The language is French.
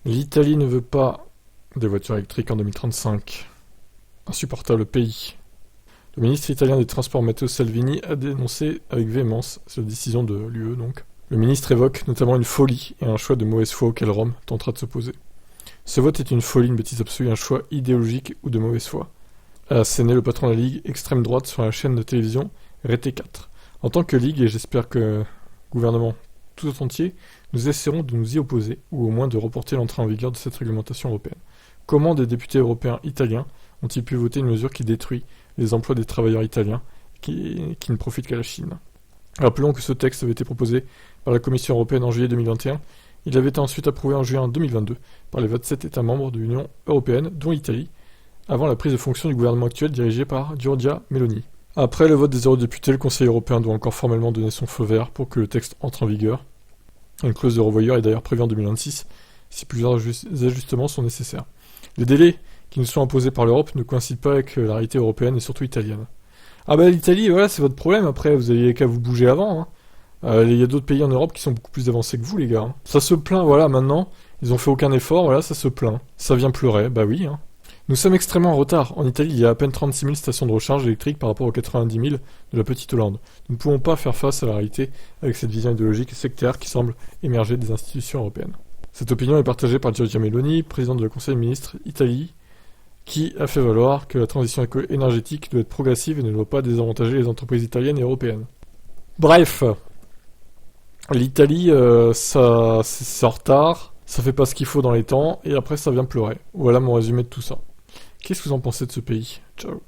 L'Italie ne veut pas des voitures électriques en 2035. Insupportable pays. Le ministre italien des Transports Matteo Salvini a dénoncé avec véhémence cette décision de l'UE donc. Le ministre évoque notamment une folie et un choix de mauvaise foi auquel Rome tentera de s'opposer. Ce vote est une folie, une bêtise absolue, un choix idéologique ou de mauvaise foi, a asséné le patron de la Ligue extrême droite sur la chaîne de télévision RT4. En tant que Ligue, et j'espère que le gouvernement tout entier, nous essaierons de nous y opposer, ou au moins de reporter l'entrée en vigueur de cette réglementation européenne. Comment des députés européens italiens ont-ils pu voter une mesure qui détruit les emplois des travailleurs italiens, qui ne profitent qu'à la Chine? Rappelons que ce texte avait été proposé par la Commission européenne en juillet 2021. Il avait été ensuite approuvé en juin 2022 par les 27 États membres de l'Union européenne, dont l'Italie, avant la prise de fonction du gouvernement actuel dirigé par Giorgia Meloni. Après le vote des eurodéputés, le Conseil européen doit encore formellement donner son feu vert pour que le texte entre en vigueur. Une clause de revoyure est d'ailleurs prévue en 2026, si plusieurs ajustements sont nécessaires. Les délais qui nous sont imposés par l'Europe ne coïncident pas avec la réalité européenne et surtout italienne. Ah bah l'Italie, voilà, c'est votre problème, après, vous avez qu'à vous bouger avant, hein. Il y a d'autres pays en Europe qui sont beaucoup plus avancés que vous, les gars, hein. Ça se plaint, voilà, maintenant, ils ont fait aucun effort, voilà, ça se plaint. Ça vient pleurer, bah oui, hein. Nous sommes extrêmement en retard. En Italie, il y a à peine 36 000 stations de recharge électriques par rapport aux 90 000 de la petite Hollande. Nous ne pouvons pas faire face à la réalité avec cette vision idéologique et sectaire qui semble émerger des institutions européennes. Cette opinion est partagée par Giorgia Meloni, présidente du Conseil des ministres Italie, qui a fait valoir que la transition énergétique doit être progressive et ne doit pas désavantager les entreprises italiennes et européennes. Bref, l'Italie, ça c'est en retard, ça fait pas ce qu'il faut dans les temps, et après ça vient pleurer. Voilà mon résumé de tout ça. Qu'est-ce que vous en pensez de ce pays? Ciao.